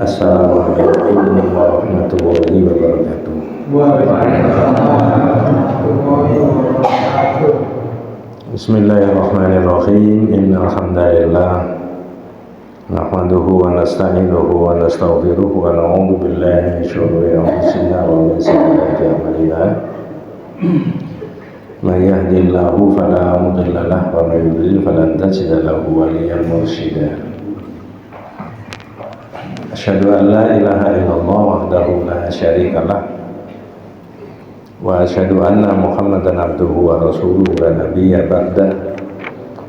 Assalamualaikum warahmatullahi wabarakatuh. Bismillahirrahmanirrahim. Innal hamdalillah nahmaduhu wa nasta'inuhu wa nastaghfiruhu wa na'udzu billahi min shururi anfusina wa min sayyiati a'malina. May yahdihillahu fala mudilla lahu wa may yudlil falan tajida lahu waliyyan mursyida. Asyhadu an la ilaha illallah wahdahu la syarika lah wa asyhadu anna Muhammadan abduhu wa rasuluhu la nabiyya ba'da.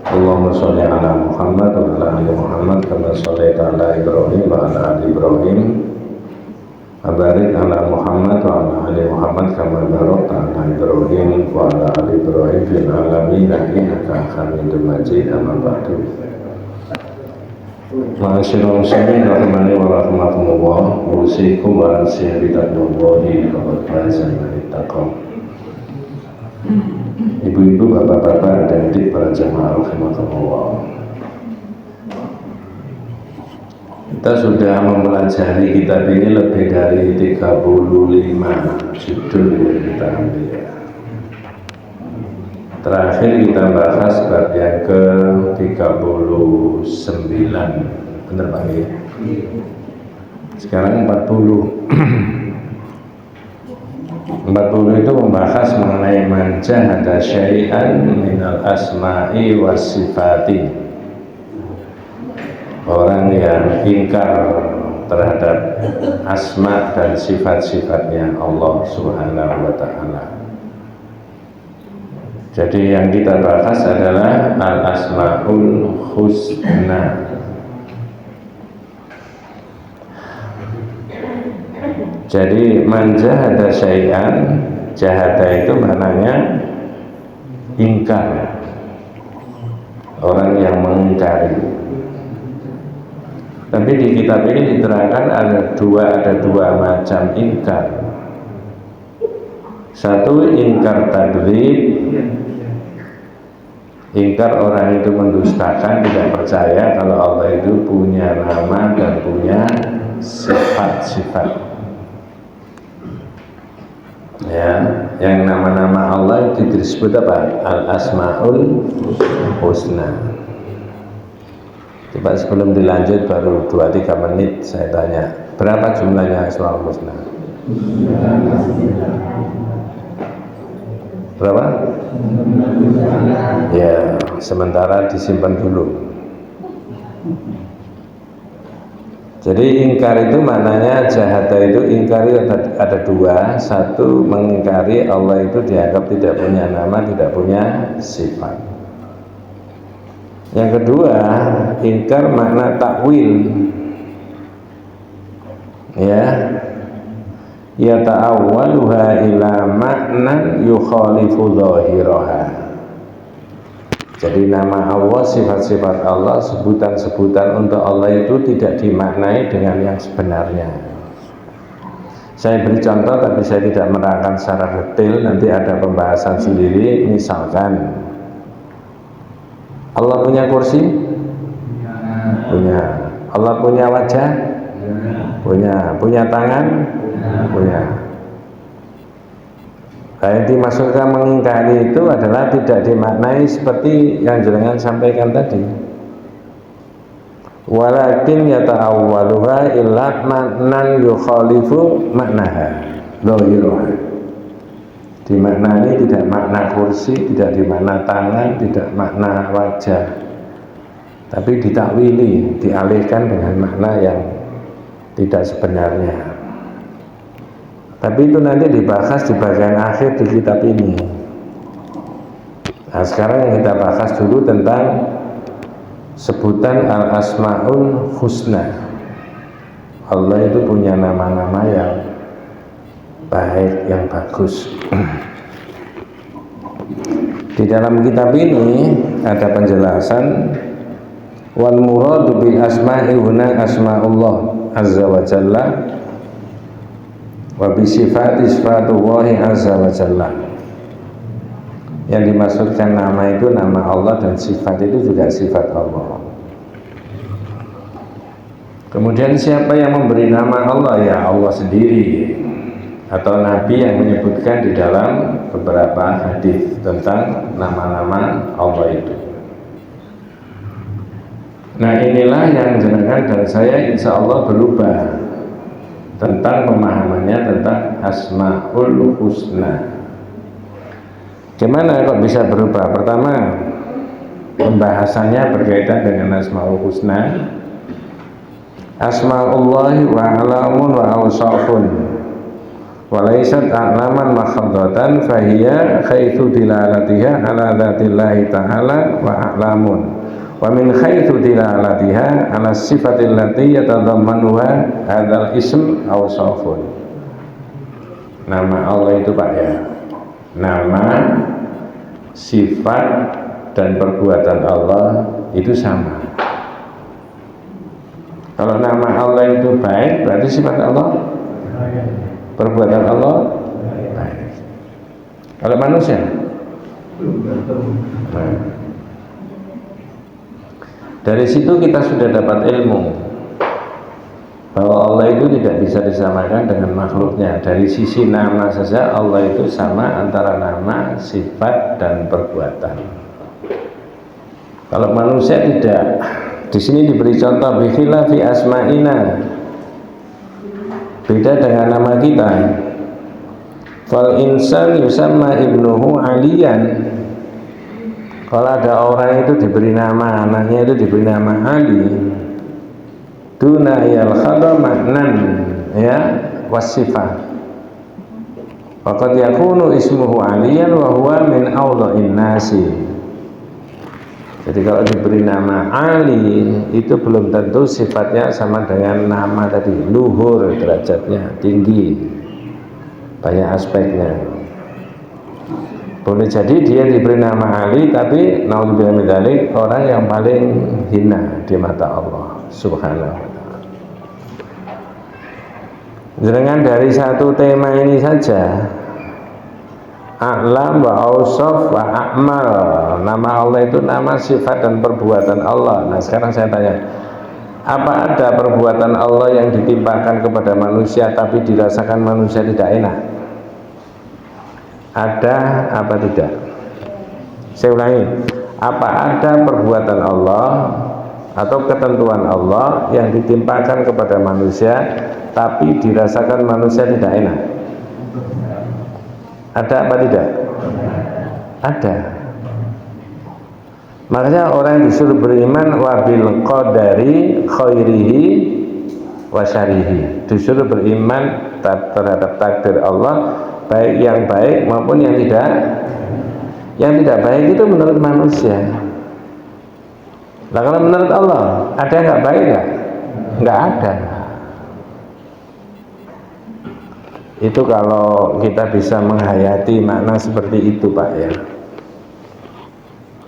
Allahumma sholli ala Muhammad wa ala ali Muhammad kama shallaita ala Ibrahim wa ala ali Ibrahim wa barik ala Muhammad wa ala ali Muhammad kama barakta ala Ibrahim wa ala ali Ibrahim fil alamin innaka Hamidum Majid. Amma ba'du. Ma'asyiral muslimin rahimani wa rahmatullah, usikum wa nasiha bitaqwallahi faqad faza man ittaqa. Ibu-ibu, bapak-bapak, adik-adik, para jamaah rahimakumullah. Kita sudah mempelajari kitab ini lebih dari 35 judul yang kita ambil. Terakhir kita bahas bab yang ke-39, benar Pak ya? Sekarang 40. 40 itu membahas mengenai man jahada syai'an minal asma'i was sifati. Orang yang ingkar terhadap asma dan sifat-sifatnya Allah Subhanahu wa ta'ala. Jadi yang kita bahas adalah al-asma'ul husna. Jadi man jahada syai'an, jahada itu maknanya ingkar, orang yang mengingkari. Tapi di kitab ini diterangkan ada dua macam ingkar. Satu, ingkar taghlib, ingkar orang itu mendustakan, tidak percaya kalau Allah itu punya nama dan punya sifat-sifat. Ya, yang nama-nama Allah itu disebut apa? Al-Asma'ul Husna. Coba sebelum dilanjut baru 2-3 menit saya tanya, berapa jumlahnya Asma'ul Husna? Berapa? Ya, sementara disimpan dulu. Jadi ingkar itu maknanya, jahada itu ingkari ada dua. Satu, mengingkari Allah itu dianggap tidak punya nama, tidak punya sifat. Yang kedua, ingkar makna takwil. Ya, ya ta'awwaluha ila maknan yukhalifu dhahiraha. Jadi nama Allah, sifat-sifat Allah, sebutan-sebutan untuk Allah itu tidak dimaknai dengan yang sebenarnya. Saya beri contoh tapi saya tidak menerangkan secara detail, nanti ada pembahasan sendiri. Misalkan Allah punya kursi? Punya. Allah punya wajah? Punya. Punya tangan? Punya. Yang dimaksudkan mengingkari itu adalah tidak dimaknai seperti yang jenengan sampaikan tadi. Walakin yata'awwaluha illa maknan yukhalifu maknaha dhahiruha. Dimaknai tidak makna kursi, tidak dimakna tangan, tidak makna wajah, tapi ditakwili, dialihkan dengan makna yang tidak sebenarnya. Tapi itu nanti dibahas di bagian akhir di kitab ini. Nah, sekarang yang kita bahas dulu tentang sebutan al-asma'ul husna. Allah itu punya nama-nama yang baik, yang bagus. Di dalam kitab ini ada penjelasan, wal muradu bil asma'i huna asma'ullah azza wa jalla wa bi sifati sifatullahi azza wa jalla. Yang dimaksudkan nama itu nama Allah dan sifat itu juga sifat Allah. Kemudian siapa yang memberi nama Allah? Ya Allah sendiri, atau Nabi yang menyebutkan di dalam beberapa hadis tentang nama-nama Allah itu. Nah inilah yang jenengan dan saya insya Allah berubah tentang pemahamannya tentang Asmaul Husna. Gimana kok bisa berubah? Pertama, pembahasannya berkaitan dengan Asmaul Husna. Asmaullahi wa alamun wa awsafun walaisat a'laman makhaddatan fahiya khaitu dilalatiha ala dhatillahi ta'ala wa a'lamun wa min khaitu dilalatiha ala sifatil lati yatadhammanuha hadzal ism awsafun. Nama Allah itu Pak ya, nama, sifat dan perbuatan Allah itu sama. Kalau nama Allah itu baik, berarti sifat Allah, perbuatan Allah baik. Kalau manusia, nah, dari situ kita sudah dapat ilmu bahwa Allah itu tidak bisa disamakan dengan makhluknya. Dari sisi nama saja Allah itu sama antara nama, sifat dan perbuatan. Kalau manusia tidak. Di sini diberi contoh bikhilafi asma'ina, beda dengan nama kita. Fal insan yusamma ibnuhu aliyan. Kalau ada orang itu diberi nama, anaknya itu diberi nama Ali, duna yal khada maknan ya wasifah. Faqad yakunu ismuhu aliyan wa huwa min awdha'in nasi. Jadi kalau diberi nama Ali itu belum tentu sifatnya sama dengan nama tadi, luhur derajatnya, tinggi, banyak aspeknya. Boleh jadi dia diberi nama Ali tapi naudzubillah min dzalik orang yang paling hina di mata Allah Subhanahu wa taala. Dengan dari satu tema ini saja, A'lam wa awsaf wa a'mal, nama Allah itu nama, sifat dan perbuatan Allah. Nah sekarang saya tanya, apa ada perbuatan Allah yang ditimpakan kepada manusia tapi dirasakan manusia tidak enak? Ada apa tidak? Saya ulangi, apa ada perbuatan Allah atau ketentuan Allah yang ditimpakan kepada manusia tapi dirasakan manusia tidak enak? Ada apa tidak? Ada. Makanya orang yang disuruh beriman wabil qadari khairihi wa syarihi, disuruh beriman terhadap takdir Allah, baik yang baik maupun yang tidak. Yang tidak baik itu menurut manusia. Nah kalau menurut Allah ada nggak baik nggak? Nggak ada. Itu kalau kita bisa menghayati makna seperti itu Pak ya.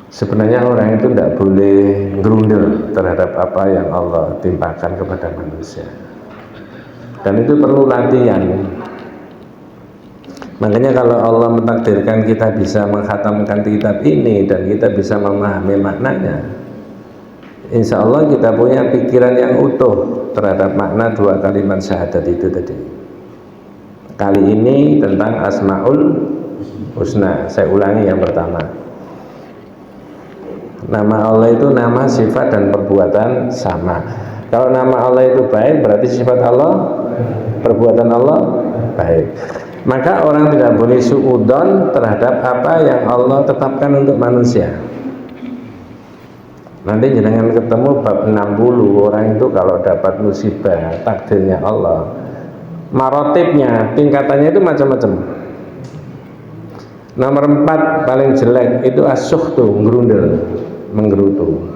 Sebenarnya orang itu tidak boleh gerundel terhadap apa yang Allah timpakan kepada manusia. Dan itu perlu latihan. Makanya kalau Allah mentakdirkan kita bisa menghatamkan kitab ini dan kita bisa memahami maknanya, insya Allah kita punya pikiran yang utuh terhadap makna dua kalimat syahadat itu tadi. Kali ini tentang Asmaul Husna. Saya ulangi yang pertama. Nama Allah itu nama, sifat dan perbuatan sama. Kalau nama Allah itu baik, berarti sifat Allah, perbuatan Allah baik. Maka orang tidak boleh suudzon terhadap apa yang Allah tetapkan untuk manusia. Nanti jangan ketemu bab 60, orang itu kalau dapat musibah takdirnya Allah, marotibnya, tingkatannya itu macam-macam. Nomor 4 paling jelek itu asyukhtu, ngerundel, menggerutu.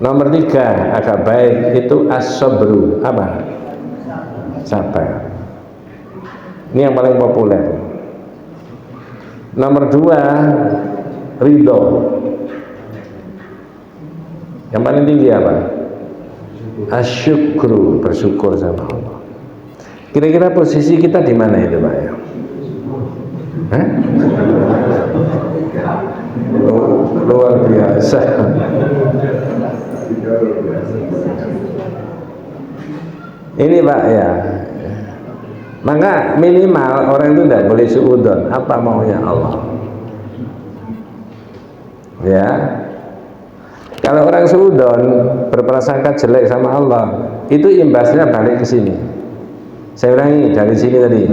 Nomor 3 agak baik itu as-sabru, apa? Sabar. Ini yang paling populer. Nomor 2 ridho. Yang paling tinggi apa? Asyukru, bersyukur sama Allah. Kira-kira posisi kita di mana itu Pak ya? Hah? Luar biasa. Ini Pak ya. Maka minimal orang itu tidak boleh suudzon apa maunya Allah. Ya. Kalau orang suudzon berprasangka jelek sama Allah, itu imbasnya balik ke sini. Saya ulangi dari sini tadi.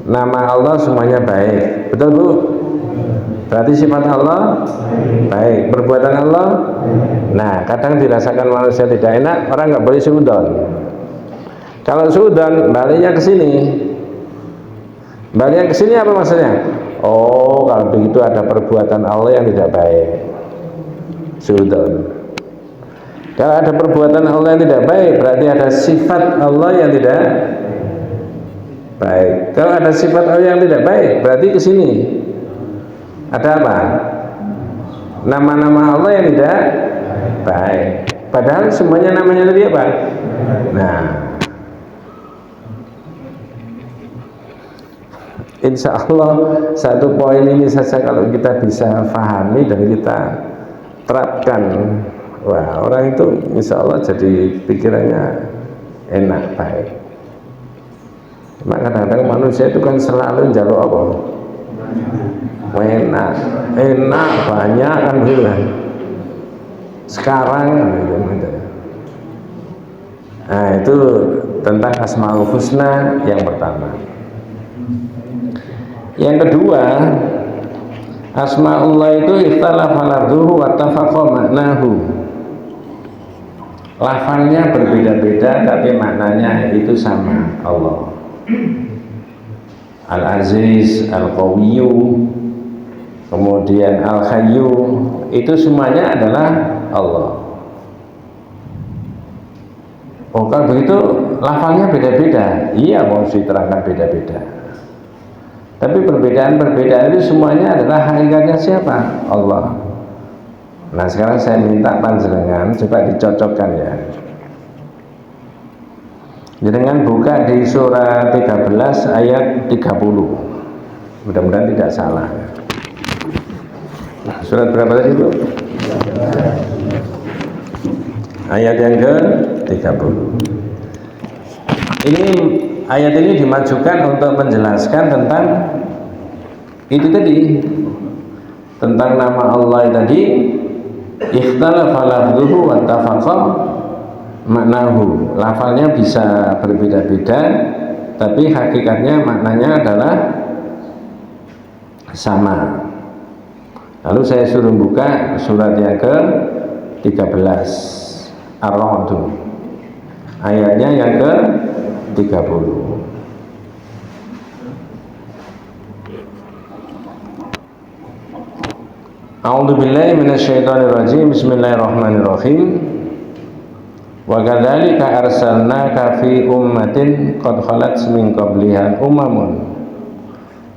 Nama Allah semuanya baik. Betul Bu? Berarti sifat Allah baik, perbuatan Allah. Nah, kadang dirasakan manusia tidak enak, orang nggak boleh suudzon. Kalau suudzon, baliknya ke sini. Baliknya ke sini apa maksudnya? Oh, kalau begitu ada perbuatan Allah yang tidak baik. Suudzon. Kalau ada perbuatan Allah yang tidak baik, berarti ada sifat Allah yang tidak baik. Kalau ada sifat Allah yang tidak baik, berarti ke sini. Ada apa? Nama-nama Allah yang tidak baik. Padahal semuanya namanya tadi apa? Nah, insya Allah satu poin ini saja kalau kita bisa pahami dan kita terapkan, wah orang itu insya Allah jadi pikirannya enak, baik. Cuma kadang-kadang manusia itu kan selalu jaluk apa? Enak banyak kan begitu kan. Sekarang gitu. Nah itu tentang Asmaul Husna yang pertama. Yang kedua, Asmaullah itu ikhtalafa lafzuhu wa tafaqa maknahu. Lafalnya berbeda-beda tapi maknanya itu sama Allah. Al-Aziz, Al-Qawiyyu, kemudian Al-Hayyu, itu semuanya adalah Allah. Oh kalau begitu lafalnya beda-beda. Iya mau diterangkan beda-beda. Tapi perbedaan-perbedaan itu semuanya adalah hakikatnya siapa? Allah. Nah sekarang saya minta panjenengan coba dicocokkan ya. Dengan buka di surah 13 ayat 30. Mudah-mudahan tidak salah. Nah, surat berapa tadi itu? Ayat yang ke-30. Ini ayat ini dimajukan untuk menjelaskan tentang itu tadi, tentang nama Allah tadi. Ikhtalafa lafzuhu wa tafaqa maknahu. Lafalnya bisa berbeda-beda tapi hakikatnya maknanya adalah sama. Lalu saya suruh buka surat yang ke-13 Ar-Ra'd, ayatnya yang ke-30. A'udzu billahi minasyaitonir rajim. Bismillahirrahmanirrahim. Wa kadzalika arsalnaka fi ummatin qad khalat min qabliha umamun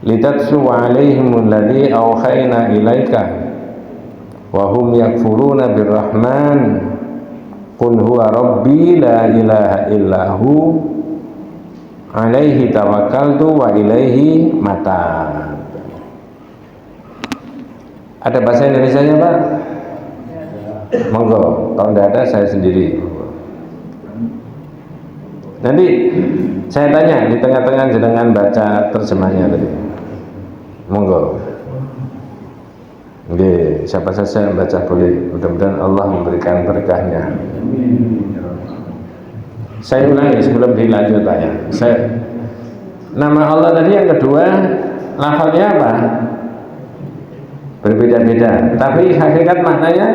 litatlu 'alaihim alladhi awhayna ilaika wa hum yakfuruna birrahman qul huwa rabbi la ilaha illahu alaihi tawakkaltu wa ilaihi matab. Ada bahasa Indonesianya Pak? Monggo, kalau tidak ada saya sendiri. Nanti saya tanya di tengah-tengah jenengan baca terjemahnya tadi. Monggo. Oke, siapa saja yang baca boleh. Mudah-mudahan Allah memberikan berkahnya. Saya ulangi sebelum dilanjut Pak ya. Nama Allah tadi yang kedua, lafalnya apa? Berbeda-beda, tapi hakikat maknanya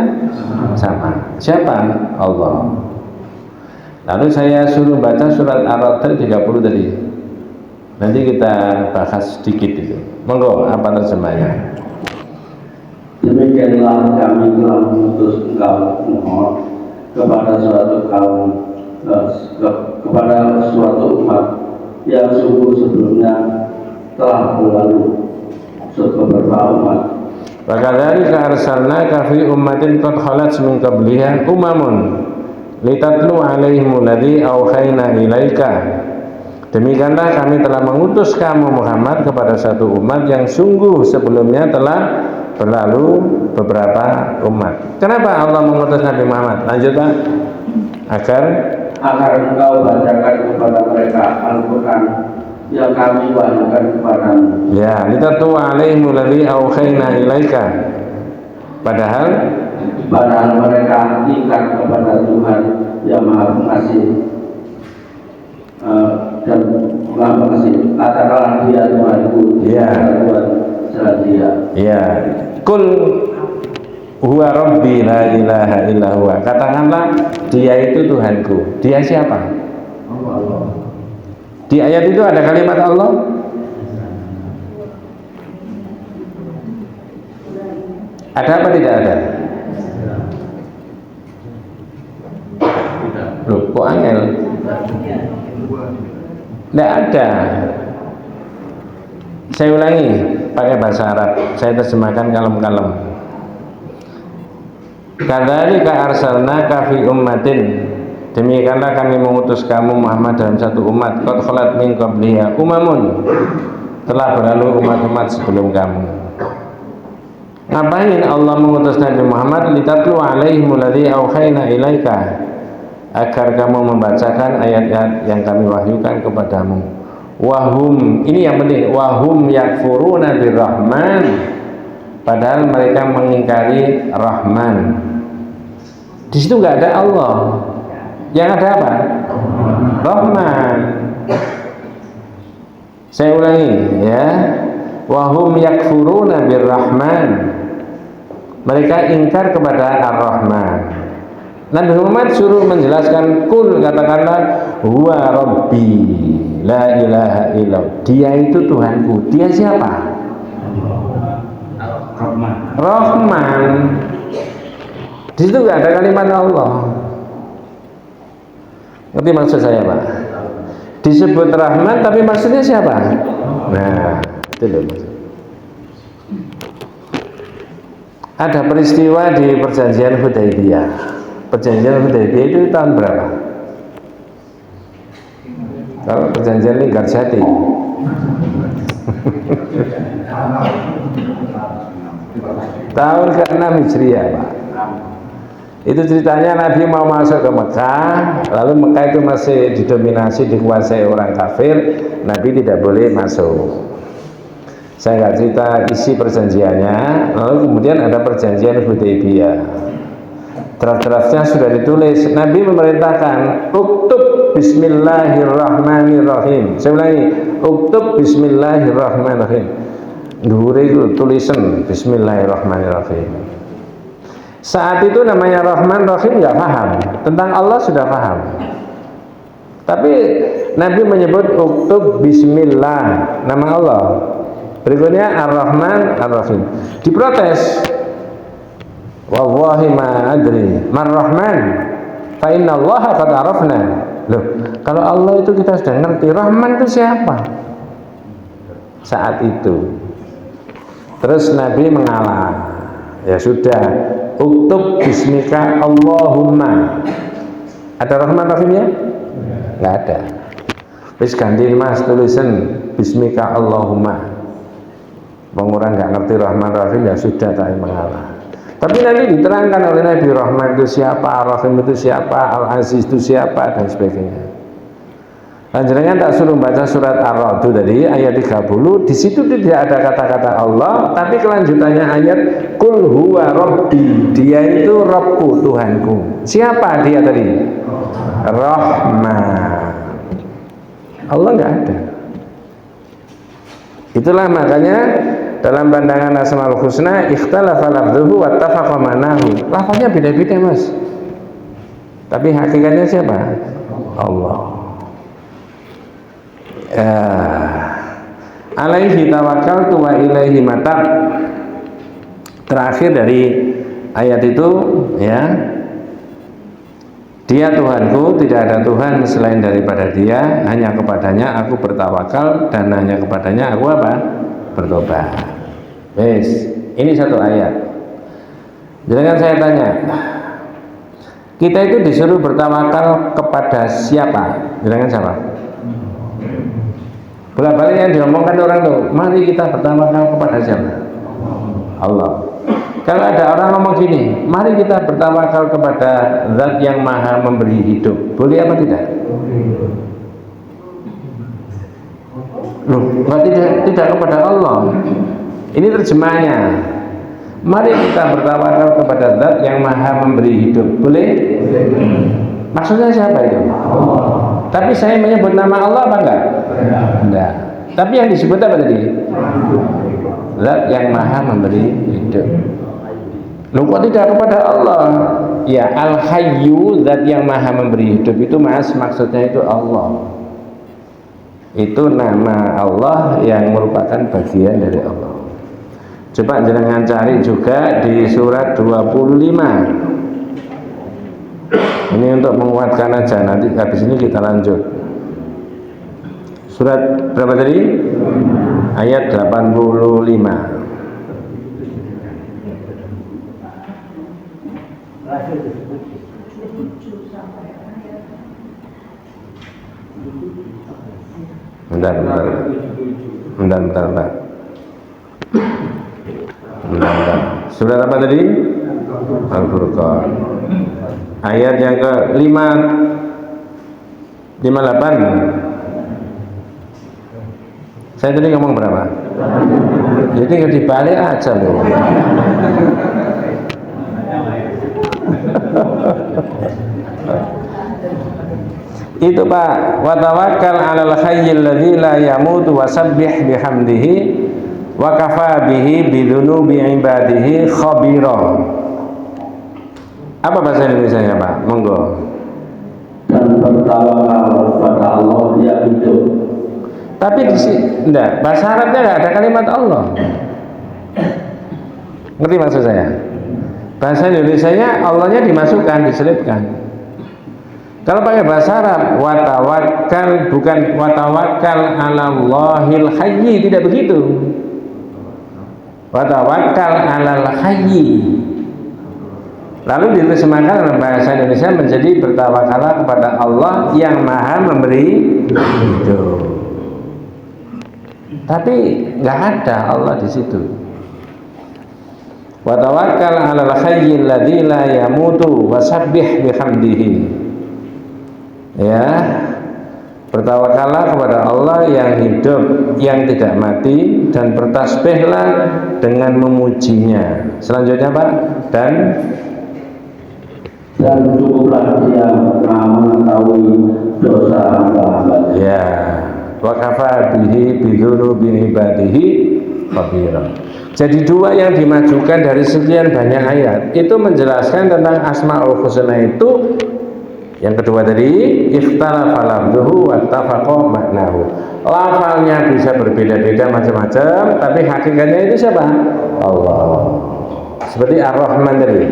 sama. Siapa? Allah. Lalu saya suruh baca surat Ar-Ra'd 30 tadi. Nanti kita bahas sedikit itu. Monggo, apa terjemahnya? Demikianlah kami telah mengutus engkau Muhammad kepada suatu kaum, kepada suatu umat yang sungguh sebelumnya telah berlalu beberapa umat. Wa kadzalika arsalnaka fi ummatin qad khalat min qabliha umamun litatlu 'alaihim alladzi awhayna ilaika. Demikianlah kami telah mengutus kamu Muhammad kepada satu umat yang sungguh sebelumnya telah berlalu beberapa umat. Kenapa Allah mengutus Nabi Muhammad? Lanjut Pak. Agar agar engkau bacakan kepada mereka Al-Quran yang kami wahyukan kepadamu. Ya, litatlu alaihimul ladzi auhayna ilaika. Padahal mereka ingkar kepada Tuhan yang Maha Pengasih dan Maha Pengasih. Katakanlah dia Tuhanku, ya, Tuhan selain dia. Ya, kul huwa rabbi la ilaha illa huwa. Katakanlah dia itu Tuhanku. Dia siapa? Allah. Di ayat itu ada kalimat Allah? Ada apa tidak ada? Loh, kok angel? Tidak ada. Saya ulangi pakai bahasa Arab. Saya terjemahkan kalem-kalem. Kadzalika arsalnaka fi ummatin. Demikianlah kami mengutus kamu Muhammad dalam satu umat. Qad khalat min qabliha umamun. Telah berlalu umat-umat sebelum kamu. Ngapain Allah mengutus Nabi Muhammad? Litatlu alaihimul ladzi auhayna ilaika, agar kamu membacakan ayat-ayat yang kami wahyukan kepadamu. Wahum, ini yang penting, wahum yakfuruna birrahman, padahal mereka mengingkari Rahman. Di situ nggak ada Allah. Yang ada apa? Rahman. Saya ulangi ya. Wahum yakfuruna birrahman. Mereka ingkar kepada Ar-Rahman. Nabi Muhammad suruh menjelaskan, kul, katakanlah, huwa rabbi la ilaha illallah. Dia itu Tuhanku. Dia siapa? Rahman. Di situ nggak ada kalimat Allah. Ngerti maksud saya, Pak? Disebut Rahman tapi maksudnya siapa? Nah, itu loh maksud. Ada peristiwa di perjanjian Hudaybiyah. Perjanjian Hudaybiyah itu tahun berapa? Kalau perjanjian Linggarjati tahun ke-6 Hijriah, Pak. Itu ceritanya Nabi mau masuk ke Mekah, lalu Mekah itu masih didominasi, dikuasai orang kafir. Nabi tidak boleh masuk. Saya nggak cerita isi perjanjiannya. Lalu kemudian ada perjanjian Hudaybiyah. Draft-draftnya sudah ditulis. Nabi memerintahkan, uktub bismillahirrahmanirrahim. Saya ulangi, uktub bismillahirrahmanirrahim. Dhuwure itu tulisan bismillahirrahmanirrahim. Saat itu namanya Rahman Rahim nggak paham, tentang Allah sudah paham. Tapi Nabi menyebut uktub bismillah, nama Allah. Berikutnya Ar-Rahman Ar-Rahim. Diprotes. Wallahi ma adri mar-Rahman fa inna Allah qad arafna. Loh, kalau Allah itu kita sudah ngerti, Rahman itu siapa? Saat itu. Terus Nabi mengalah. Ya sudah, uktub bismika Allahumma. Ada Rahman Rahimnya? Nggak ada. Wis ganti mas tulisan bismika Allahumma. Orang nggak ngerti Rahman Rahim, ya sudah, tak mengalah. Tapi nanti diterangkan oleh Nabi, Rahman itu siapa, Rahim itu siapa, Al-Aziz itu siapa, dan sebagainya. Lanjutnya tak suruh baca surat Ar-Ra'd tadi ayat 30. Di situ tidak ada kata-kata Allah, tapi kelanjutannya ayat kul huwa rabbi. Dia itu Rabbku, Tuhanku. Siapa dia tadi? Rahman. Allah nggak ada. Itulah makanya dalam pandangan Asmaul Husna ikhtalafa lafdhuhu wa tafaqa ma'nahu. Lafaznya beda-beda, Mas. Tapi hakikatnya siapa? Allah. Alaihi tawakkaltu wa ilaihi matab. Terakhir dari ayat itu ya, dia Tuhanku, tidak ada Tuhan selain daripada dia, hanya kepadanya aku bertawakal dan hanya kepadanya aku apa? Bertobat. Wes, ini satu ayat. Jangan saya tanya, kita itu disuruh bertawakal kepada siapa? Jangan siapa? Bolak-balik yang diomongkan orang tuh, mari kita bertawakal kepada siapa? Allah. Kalau ada orang ngomong gini, mari kita bertawakal kepada Zat yang Maha memberi hidup, boleh apa tidak? Loh, tidak kepada Allah. Ini terjemahnya. Mari kita bertawakal kepada Zat yang Maha memberi hidup, boleh? Maksudnya siapa itu? Tapi saya menyebut nama Allah apa enggak? Enggak. Tapi yang disebut apa tadi? Zat yang Maha memberi hidup. Loh, kok tidak kepada Allah? Ya, Al-Hayyu, Zat yang Maha memberi hidup itu maksudnya itu Allah. Itu nama Allah yang merupakan bagian dari Allah. Coba jangan cari juga di surat 25. Ini untuk menguatkan aja, nanti habis ini kita lanjut. Surat berapa tadi? Ayat 85. Bentar. Surat apa tadi? Al-Furqan. Ayat yang ke 58. Saya tadi ngomong berapa? Jadi nggak dibalik aja loh. Itu Pak, wa tawakkal 'alal hayyil ladzi la yamutu wasabbih bihamdihi wa kafa bihi bidzunubi ibadihi khabira. Apa bahasa Indonesianya Pak? Monggo. Dan bertawakal kepada Allah yang hidup. Tapi di sini enggak, bahasa Arabnya enggak ada kalimat Allah. Ngerti maksud saya? Bahasa Indonesianya Allahnya dimasukkan, diselipkan. Kalau pakai bahasa Arab, watawakkal, bukan watawakkal 'alallahil hayyi, tidak begitu. Watawakkal 'alal hayyi. Lalu diterjemahkan dalam bahasa Indonesia menjadi bertawakallah kepada Allah yang Maha memberi hidup. Tapi nggak ada Allah di situ. Wa tawakkal 'alal hayyil ladzi la yamutu wasabbih bihamdihi. Ya, bertawakallah kepada Allah yang hidup, yang tidak mati, dan bertasbihlah dengan memujinya. Selanjutnya Pak, dan cukuplah dia mengetahui dosa hamba-hamba. Ya, wa kafa bihi bidzunubi ibadihi khabira. Jadi dua yang dimajukan dari sekian banyak ayat itu menjelaskan tentang Asmaul Husna itu. Yang kedua tadi, ikhtalafa lafzuhu wattafaqa maknahu. Lafalnya bisa berbeda-beda macam-macam, tapi hakikatnya itu siapa? Allah. Seperti Ar-Rahman tadi.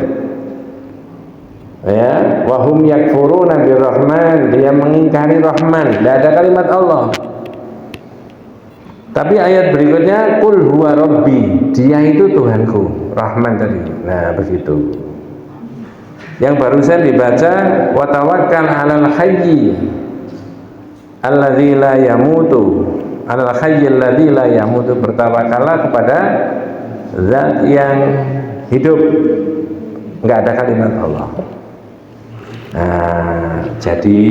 Ya, wa hum yakfuruna bir-Rahman, dia mengingkari Rahman, tidak ada kalimat Allah. Tapi ayat berikutnya, qul huwa rabbi, dia itu Tuhanku, Rahman tadi. Nah, begitu. Yang barusan dibaca, wa tawakkal 'alal hayyi alladzi la yamutu, 'alal hayyil ladzi la yamutu, bertawakallah kepada Zat yang hidup, enggak ada kalimat Allah. Nah, jadi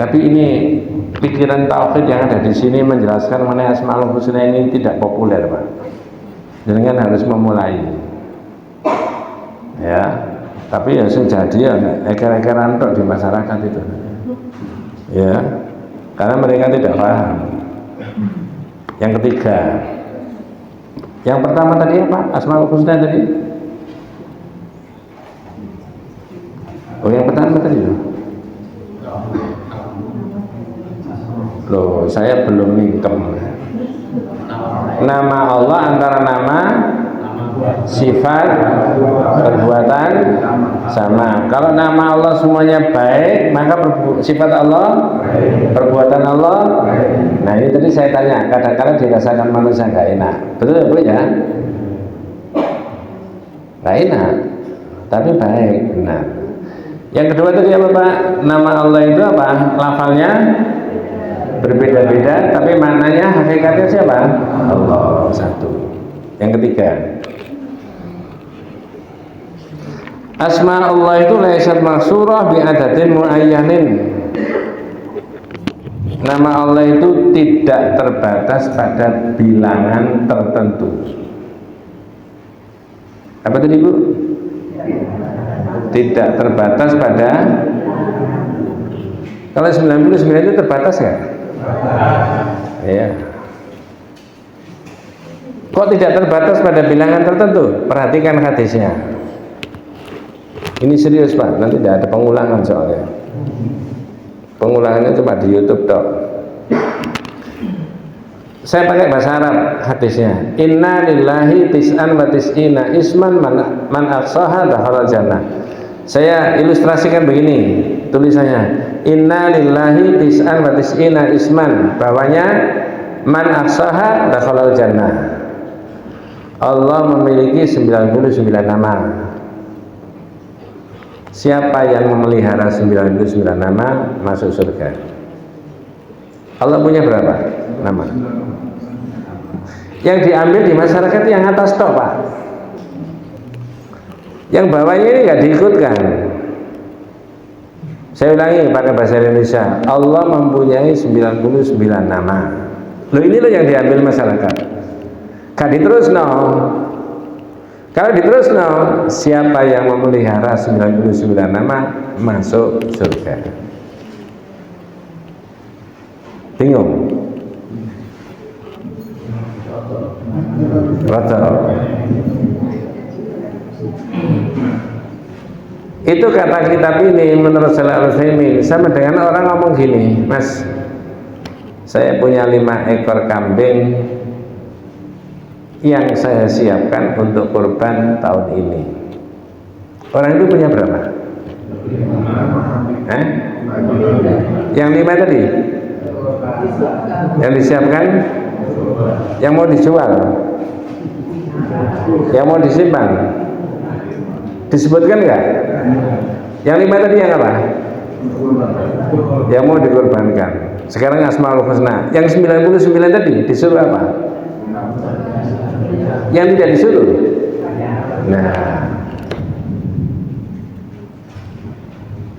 tapi ini pikiran tauhid yang ada di sini menjelaskan mengenai Asmaul Husna ini tidak populer, Pak. Jadi harus memulai. Ya, tapi ya sejadi ya eker-ekeran tok di masyarakat itu. Ya, karena mereka tidak paham. Yang ketiga, yang pertama tadi apa? Asmaul Husna tadi. Oh, yang pertama tadi loh, saya belum mingkem. Nama Allah antara nama, sifat, perbuatan sama. Kalau nama Allah semuanya baik, maka sifat Allah, perbuatan Allah. Nah, ini tadi saya tanya, kadang-kadang dirasakan manusia nggak enak, betul ya? Nggak enak, tapi baik, benar. Yang kedua tadi apa Pak? Nama Allah itu apa? Lafalnya berbeda-beda, tapi maknanya hakikatnya siapa? Allah satu. Yang ketiga, asma Allah itu laisat maksurah bi adatin muayyanin. Nama Allah itu tidak terbatas pada bilangan tertentu. Apa tadi Bu? Tidak terbatas pada. Kalau 99 itu terbatas nggak? Ya. Kok tidak terbatas pada bilangan tertentu? Perhatikan hadisnya. Ini serius Pak, nanti tidak ada pengulangan soalnya. Pengulangannya cuma di YouTube dok. Saya pakai bahasa Arab hadisnya. Inna lillahi tis'an wa tis'ina isman man aqsaha dakhala jannah. Saya ilustrasikan begini tulisannya. Inna lillahi tis'an wa tis'ina isman, bawahnya man aqsaha dakhala jannah. Allah memiliki 99 nama. Siapa yang memelihara 99 nama masuk surga. Allah punya berapa nama? Yang diambil di masyarakat yang atas tok Pak. Yang bawahnya ini nggak diikutkan. Saya ulangi pakai bahasa Indonesia. Allah mempunyai 99 nama. Loh ini loh yang diambil masyarakat. Gak diterus no. Kalau diterus no, siapa yang memelihara 99 nama masuk surga. Bingung? Betul. Itu kata kitab ini menurut Shalih Al-Utsaimin sama dengan orang ngomong gini, Mas, saya punya 5 ekor kambing yang saya siapkan untuk kurban tahun ini. Orang itu punya berapa? Yang 5 tadi? Yang disiapkan? Yang mau dijual? Yang mau disimpan? Disebutkan enggak? Yang 5 tadi yang apa? Yang mau dikorbankan. Sekarang Asmaul Husna. Yang 99 tadi disuruh apa? Yang tidak disuruh. Nah,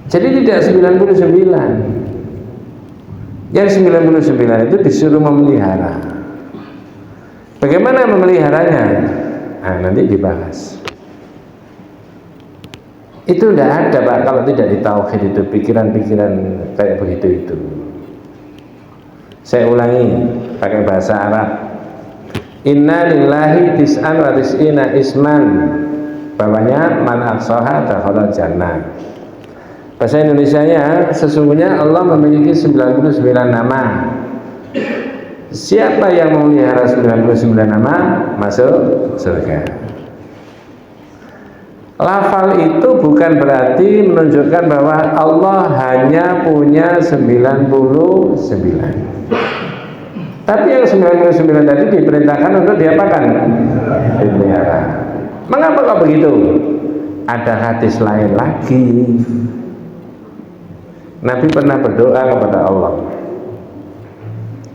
jadi tidak 99. Yang 99 itu disuruh memelihara. Bagaimana memeliharanya? Nah, nanti dibahas. Itu tidak ada Pak kalau tidak di tauhid itu, pikiran-pikiran kayak begitu itu. Saya ulangi pakai bahasa Arab. Inna lillahi tis'an wa tis'ina isman, bawahnya man aqsaha dakhala jannah. Bahasa Indonesianya, sesungguhnya Allah memiliki 99 nama. Siapa yang memelihara 99 nama masuk surga. Lafal itu bukan berarti menunjukkan bahwa Allah hanya punya 99. Tapi yang 99 tadi diperintahkan untuk diapakan? Dipelihara. Mengapa kok begitu? Ada hadis lain lagi. Nabi pernah berdoa kepada Allah.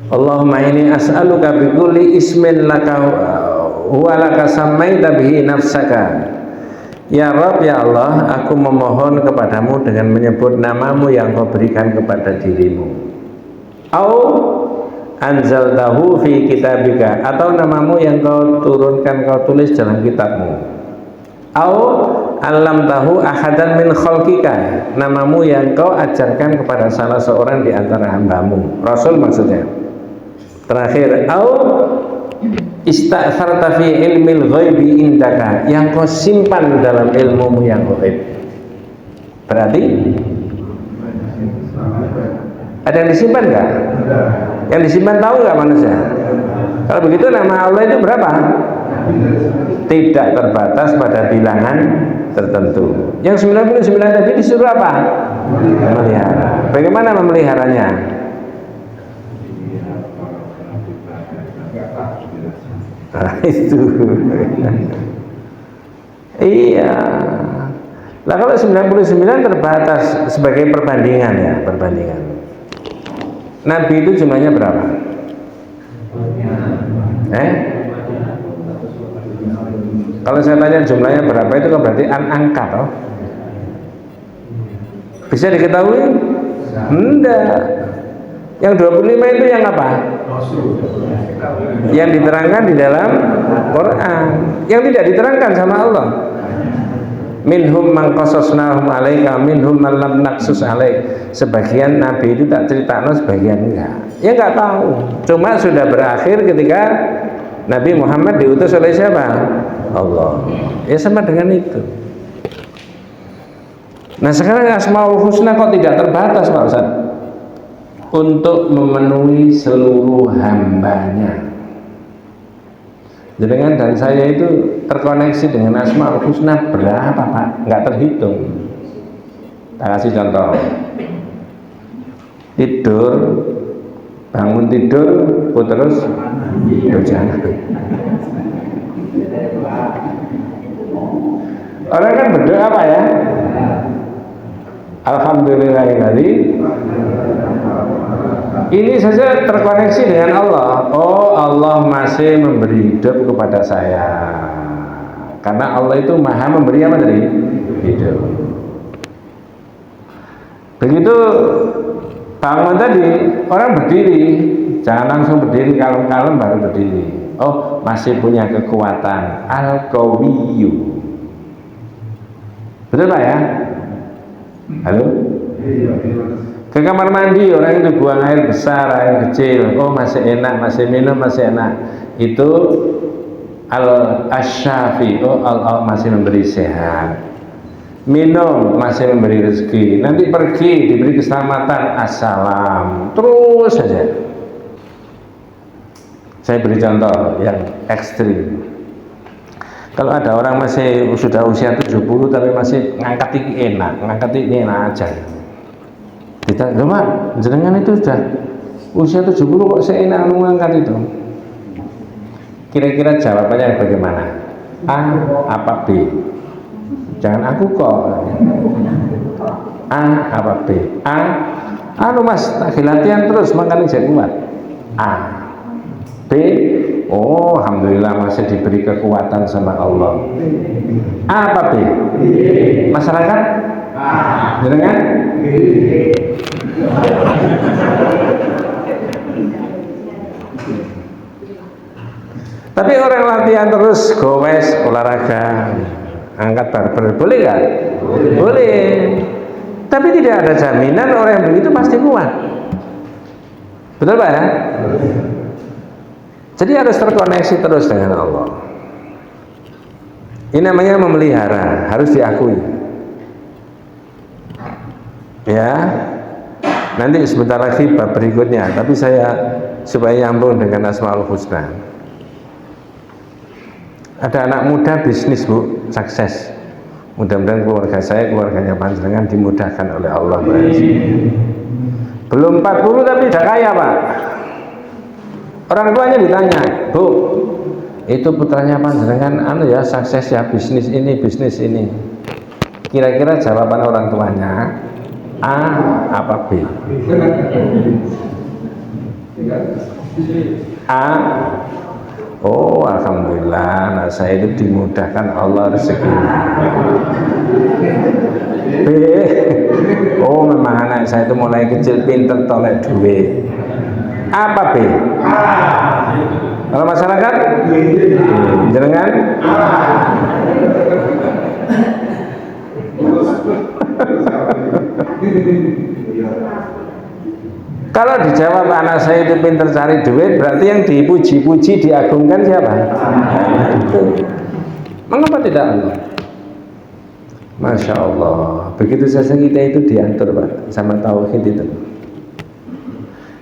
Allahumma inni as'aluka bi kulli ismin laka wa laka sammaita bihi nafsaka. Ya Rabb, ya Allah, aku memohon kepadamu dengan menyebut namamu yang kau berikan kepada dirimu. Au anzaltahu fi kitabika, atau namamu yang kau turunkan, kau tulis dalam kitabmu. Au allamtahu ahadan min khalqika, namamu yang kau ajarkan kepada salah seorang di antara hambamu, Rasul maksudnya. Terakhir, au ista'tharta fi ilmil ghaibi indaka, yang kau simpan dalam ilmumu yang ghaib. Berarti ada yang disimpan enggak? Yang disimpan tahu nggak manusia? Kalau begitu nama Allah itu berapa? Tidak terbatas pada bilangan tertentu. Yang 99 tadi disuruh apa? Memelihara. Bagaimana memeliharanya? Nah, itu. Iya. Nah, kalau 99 terbatas sebagai perbandingan ya, perbandingan. Nabi itu jumlahnya berapa? Kalau saya tanya jumlahnya berapa itu kan berarti angka toh. Bisa diketahui? Enggak. Yang 25 itu yang apa? Yang diterangkan di dalam Quran, yang tidak diterangkan sama Allah. Minhum man qasasnahum alaika minhum man lam naqsus alaik. Sebagian nabi itu tak ceritakan, sebagian enggak. Ya enggak tahu. Cuma sudah berakhir ketika Nabi Muhammad diutus oleh siapa? Allah. Ya sama dengan itu. Nah sekarang Asmaul Husna kok tidak terbatas Pak Ustaz? Untuk memenuhi seluruh hambanya. Jenengan dan saya itu terkoneksi dengan Asmaul Husna berapa Pak? Nggak terhitung. Kita kasih contoh. Tidur, bangun tidur, terus jangan. Orang kan berdoa apa ya? Alhamdulillahilladzi. Ini saja terkoneksi dengan Allah. Oh, Allah masih memberi hidup kepada saya. Karena Allah itu maha memberi apa tadi? Hidup. Begitu bangun tadi, orang berdiri. Jangan langsung berdiri, kalem-kalem baru berdiri. Oh, masih punya kekuatan. Al-Qawiyyu. Betul Pak ya? Halo? Ke kamar mandi orang itu buang air besar, air kecil. Oh masih enak, masih minum masih enak. Itu al-asyafi. Oh Allah masih memberi sehat. Minum masih memberi rezeki. Nanti pergi diberi keselamatan. Assalam. Terus saja. Saya beri contoh yang ekstrim. Kalau ada orang masih sudah usia 70 tapi masih ngangkat ini enak aja. Kita, Pak, jenengan itu sudah usia 70 kok seenak mengangkat itu? Kira-kira jawabannya bagaimana? A apa B? Jangan aku kok. A apa B? Anu Mas, tak latihan terus makanya jadi kuat. A. B. Oh, alhamdulillah masih diberi kekuatan sama Allah. A apa B? Masyarakat? Jenengan? Tapi orang latihan terus, goes, olahraga, angkat barbel, boleh nggak? Boleh. Tapi tidak ada jaminan orang yang begitu pasti kuat. Betul Pak ya? Jadi harus terkoneksi terus dengan Allah. Ini namanya memelihara, harus diakui. Ya, nanti sebentar lagi bab berikutnya. Tapi saya supaya nyambung dengan Asmaul Husna. Ada anak muda bisnis Bu, sukses. Mudah-mudahan keluarga saya, keluarganya panjenengan dimudahkan oleh Allah. Belum 40 tapi sudah kaya Pak. Orang tuanya ditanya, Bu, itu putranya panjenengan anu ya sukses ya bisnis ini. Kira-kira jawaban orang tuanya A apa B? A. Oh alhamdulillah, anak saya itu dimudahkan Allah rezekinya. B. Oh memang anak saya itu mulai kecil pinter tolek duit. Apa B? Kalau masyarakat? Jenengan? Kalau dijawab anak saya itu pintar cari duit, berarti yang dipuji-puji, diagungkan siapa? Mengapa tidak Allah? Masya Allah. Begitu saja kita itu diatur Pak, sama tauhid itu.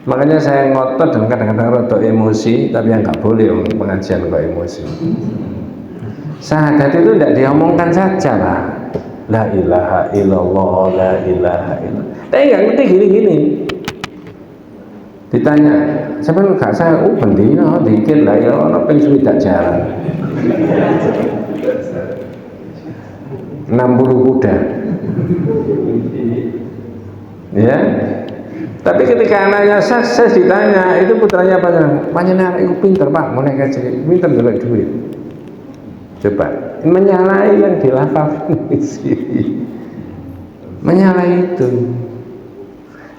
Makanya saya ngotot dan kadang-kadang rotok emosi, tapi yang nggak boleh pengajian kok emosi. Syahadat itu tidak diomongkan saja Pak. La ilaha illallah, la ilaha illallah. Tapi nggak ngerti gini-gini. Ditanya, siapa nggak saya? Oh bendino, dikit lah ya, orang pengen tidak jalan. 60 kuda. Ya. Tapi ketika anaknya sukses ditanya, itu putranya panjenengan itu pinter Pak, mau naik kecil, pinter dapat duit. Coba menyalahi yang dilafalkan di sini, menyalahi itu.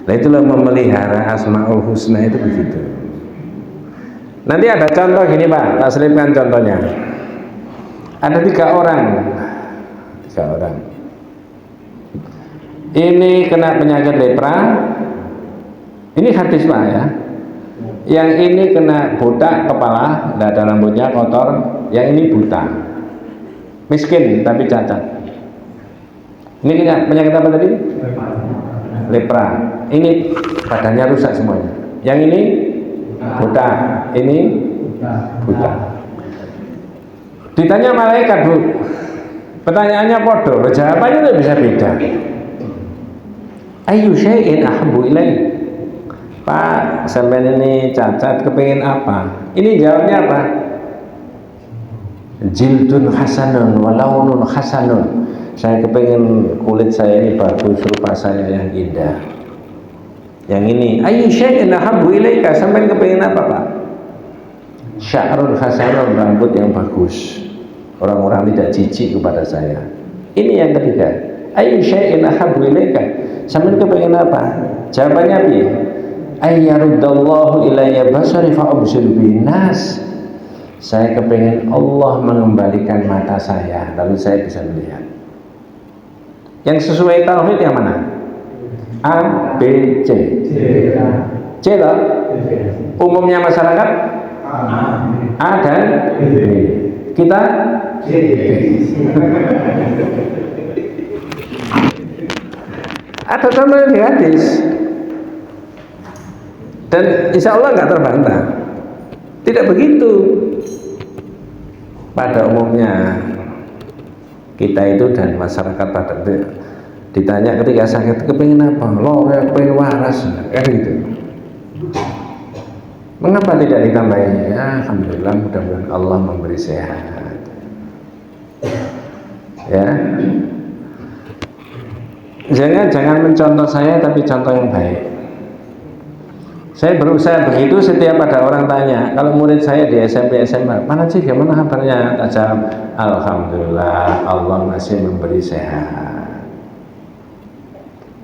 Nah itulah memelihara Asmaul Husna itu begitu. Nanti ada contoh gini Pak, tak selipkan contohnya. Ada 3 orang. Ini kena penyakit lepra. Ini hadis Pak ya. Yang ini kena botak kepala, tidak ada rambutnya, kotor. Yang ini buta, miskin tapi cacat. Ini kena penyakit apa tadi? Lepra. Ini badannya rusak semuanya. Yang ini buta, ini buta. Ditanya malaikat Bu, pertanyaannya podo, jawabannya itu bisa beda. Ayu syai'in ahabbu ilaik. Pak, sampai ini cacat, kepingin apa? Ini jawabnya apa? Jildun hasanun walaunun hasanun. Saya kepingin kulit saya ini bagus, rupa saya yang indah. Yang ini, ayu syai'in ahabbu ilaika, sampai kepingin apa Pak? Sya'run hasanun, rambut yang bagus. Orang-orang tidak jijik kepada saya. Ini yang ketiga. Ayu syai'in ahabbu ilaika, sampai kepingin apa? Jawabannya apa? Ayyaruddallahu ilayya basari fa'ubsir binas. Saya kepingin Allah mengembalikan mata saya, lalu saya bisa melihat. Yang sesuai tauhid yang mana? A, B, C. C loh. Umumnya masyarakat A dan B. Kita C. Ada contoh di hadis. Dan insya Allah nggak terbantah. Tidak begitu. Pada umumnya kita itu dan masyarakat pada ditanya ketika sakit kepingin apa? Loh, pengen waras, kan gitu. Mengapa tidak ditambahin? Ya, alhamdulillah, mudah-mudahan Allah memberi sehat. Ya. Jangan mencontoh saya, tapi contoh yang baik. Saya berusaha begitu, setiap ada orang tanya, kalau murid saya di SMP SMA, mana sih, gimana kabarnya? Tak jawab, alhamdulillah, Allah masih memberi sehat.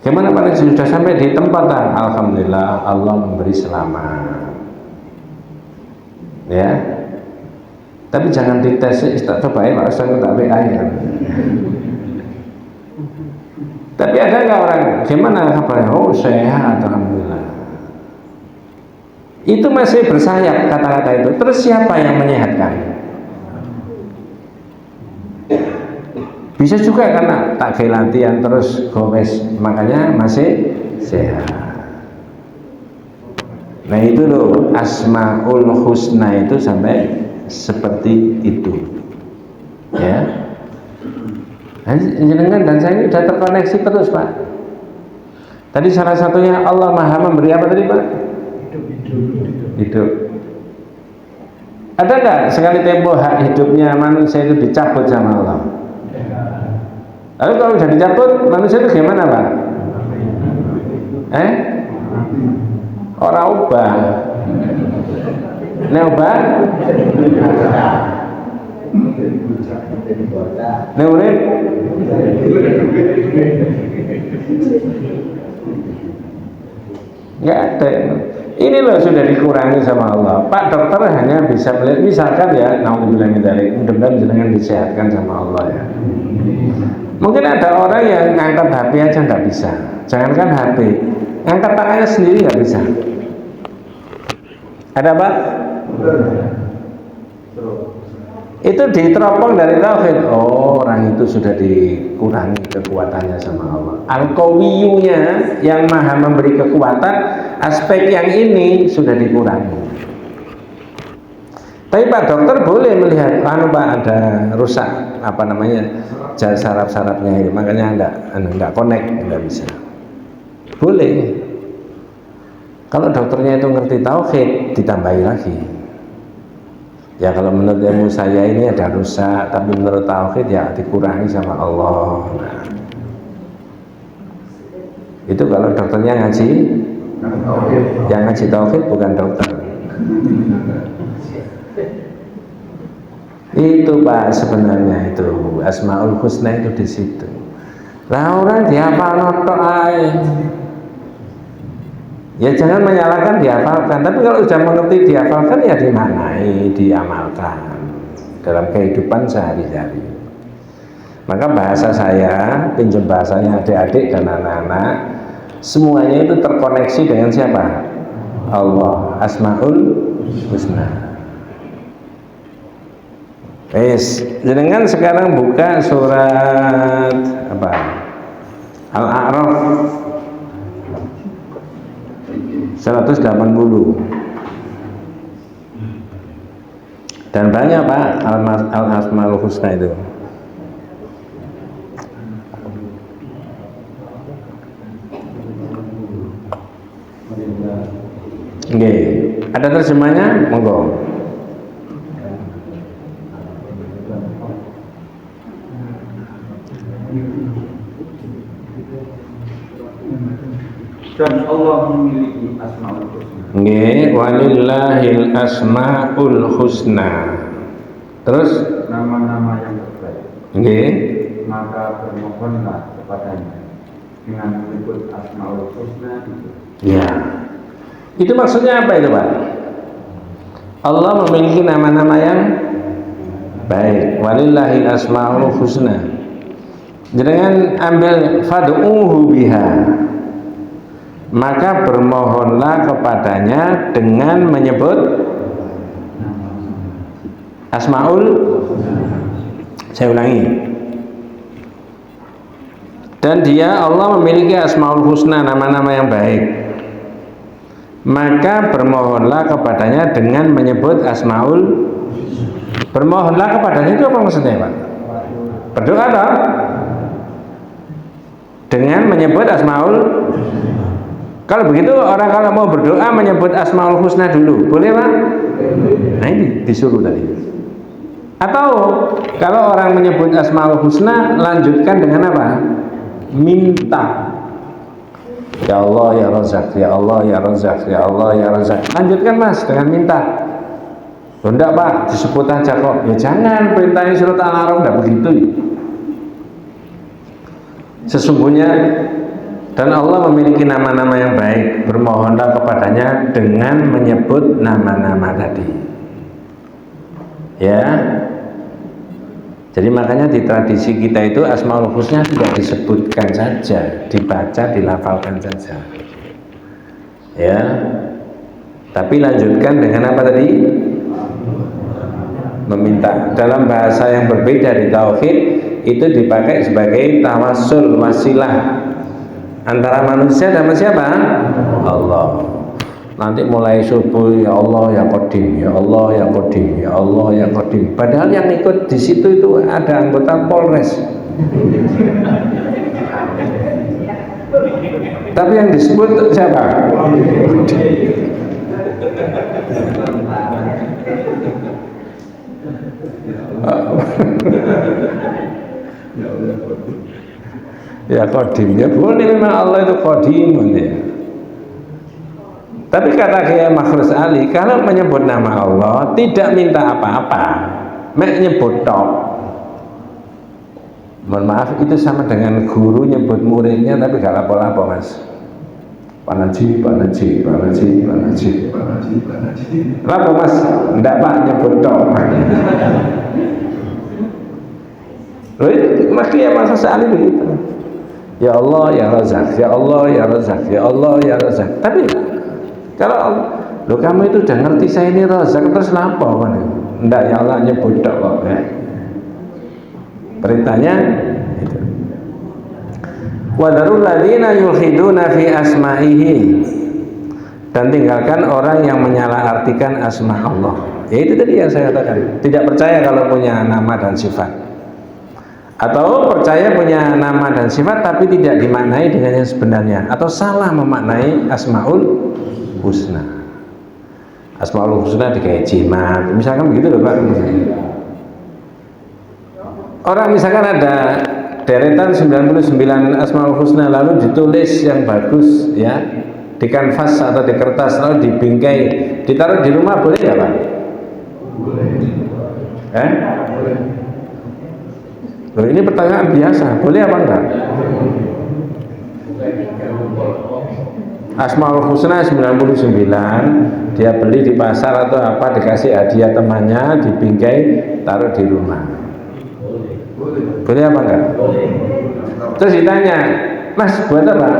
Gimana Pak Haji, sudah sampai di tempat tak? Alhamdulillah, Allah memberi selamat. Ya, tapi jangan dites, tak coba ya Pak Ustaz, tak WA ya. Tapi ada nggak orang, gimana kabarnya? Oh sehat, alhamdulillah. Itu masih bersayap kata-kata itu. Terus siapa yang menyehatkan? Bisa juga karena tak latihan terus gowes, makanya masih sehat. Nah itu loh, Asmaul Husna itu sampai seperti itu. Ya. Jenengan dan saya ini sudah terkoneksi terus Pak. Tadi salah satunya Allah Maha memberi apa tadi Pak? Hidup. Ada nggak sekali tempo hak hidupnya manusia itu dicabut sama Allah? Lalu kalau sudah dicabut, manusia itu gimana Pak? Orang ubah. Nek ubah? Nek urip? Nggak ada. Ini loh sudah dikurangi sama Allah. Pak dokter hanya bisa melihat, misalkan ya, naudzubillah min dzalik, mudah-mudahan jenengan disehatkan sama Allah ya. Mungkin ada orang yang ngangkat HP aja nggak bisa. Jangankan HP, ngangkat tangannya sendiri nggak bisa. Ada Pak? Itu diteropong dari tauhid. Oh, orang itu sudah dikurangi kekuatannya sama Allah. Al-Qawiyunya yang maha memberi kekuatan, aspek yang ini sudah dikurangi. Tapi Pak dokter boleh melihat, Pak ada rusak apa namanya saraf-sarafnya ini, makanya enggak connect, enggak bisa. Boleh. Kalau dokternya itu ngerti tauhid, ditambahi lagi. Ya kalau menurut ilmu saya ini ada rusak, tapi menurut tauhid ya dikurangi sama Allah. Nah, itu kalau dokternya ngaji, yang ngaji tauhid bukan dokter. Itu Pak sebenarnya itu Asmaul Husna itu di situ. Lah orang dihafal notok ae. Ya jangan menyalahkan dihafalkan, tapi kalau sudah mengerti dihafalkan ya dimaknai, diamalkan dalam kehidupan sehari-hari. Maka bahasa saya, pinjam bahasanya adik-adik dan anak-anak, semuanya itu terkoneksi dengan siapa? Allah, Asmaul Husna. Jenengan sekarang buka surat apa? Al-A'raf 180. Dan banyak Pak Al-Asmaul Husna itu. Oke, ada terjemahnya? Monggo. Dan Allah memiliki Asmaul Husna. Nggih, walillahil asmaul husna. Terus Nama-nama yang terbaik. nggih, Maka bermohonlah kepadanya dengan menyebut Asmaul Husna itu. ya. Itu maksudnya apa itu Pak? Allah memiliki nama-nama yang baik. Walillahil asmaul husna. Jangan ambil fad'uhu biha. Maka bermohonlah kepadanya dengan menyebut Asmaul. Saya ulangi. Dan dia Allah memiliki Asmaul Husna, nama-nama yang baik. Maka bermohonlah kepadanya dengan menyebut Asmaul. Bermohonlah kepadanya itu apa maksudnya Pak? Berdoa toh? Dengan menyebut Asmaul. Kalau begitu orang kalau mau berdoa menyebut Asmaul Husna dulu, boleh Pak? Nah ini disuruh tadi. Atau kalau orang menyebut Asmaul Husna lanjutkan dengan apa? Minta. Ya Allah ya Razak, ya Allah ya Razak, ya Allah ya Razak. Lanjutkan Mas dengan minta. Loh enggak Pak, disebut aja kok. Ya jangan, perintahnya surat Al-A'raf enggak begitu. Sesungguhnya dan Allah memiliki nama-nama yang baik. Bermohonlah kepadanya dengan menyebut nama-nama tadi. Ya. Jadi makanya di tradisi kita itu Asmaul Husna tidak disebutkan saja, dibaca, dilafalkan saja. Ya. Tapi lanjutkan dengan apa tadi? Meminta. Dalam bahasa yang berbeda di tauhid itu dipakai sebagai tawassul, wasilah antara manusia sama siapa? Allah. Nanti mulai subuh ya Allah ya Qadim, ya Allah ya Qadim, ya Allah ya Qadim. Padahal yang ikut di situ itu ada anggota Polres. Tapi yang disebut siapa? Ya Qadim, ya boleh memang Allah itu Qadim ya. Tapi kata Kiai Makhrus Ali, kalau menyebut nama Allah tidak minta apa-apa, menyebut tok. Mohon maaf itu sama dengan guru nyebut muridnya tapi gak lapo-lapo Mas. Panaji, panaji, panaji, panaji, panaji, panaji. Lapo Mas, enggak Pak nyebut tok. Loh, Mas Kiai Makhrus Ali begitu. Ya Allah ya Razak, ya Allah ya Razak, ya Allah ya Razak. Tapi kalau lo kamu itu udah ngerti saya ini Razak terus lapo kan? Enggak ya Allah nyebut tok kok ya. Perintahnya itu. Wa darul ladzina yulhiduna fi asma'ihi. Dan tinggalkan orang yang menyalahartikan asma Allah. Ya itu tadi yang saya katakan. Tidak percaya kalau punya nama dan sifat. Atau percaya punya nama dan sifat tapi tidak dimaknai dengan yang sebenarnya, atau salah memaknai Asmaul Husna. Asmaul Husna dikai jimat, misalkan begitu loh Pak. Orang misalkan ada deretan 99 Asmaul Husna lalu ditulis yang bagus ya di kanvas atau di kertas lalu dibingkai ditaruh di rumah boleh nggak Pak? Boleh. Loh, ini pertanyaan biasa, boleh apa enggak? Asmaul Husna 99, dia beli di pasar atau apa, dikasih hadiah temannya, dibingkai, taruh di rumah. Boleh apa enggak? Terus ditanya, Mas, buat apa?